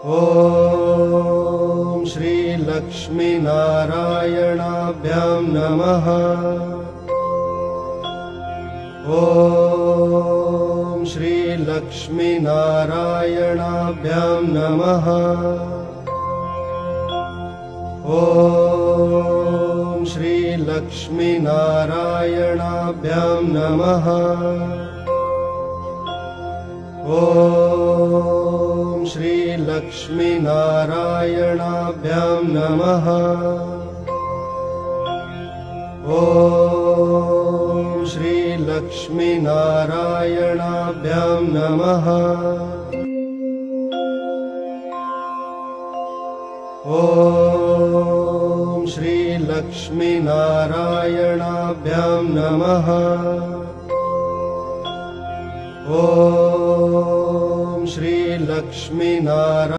ॐ श्री लक्ष्मी नारायणाभ्यां नमः। ॐ श्री लक्ष्मी नारायणाभ्यां नमः। ॐ श्री लक्ष्मी नारायणाभ्यां नमः। ॐ श्री लक्ष्मी नारायणाभ्यां नमः। ॐ श्री लक्ष्मी नारायणाभ्यां नमः। ॐ श्री लक्ष्मी नारायणाभ्यां नमः। ॐ श्री लक्ष्मी नारायणाभ्यां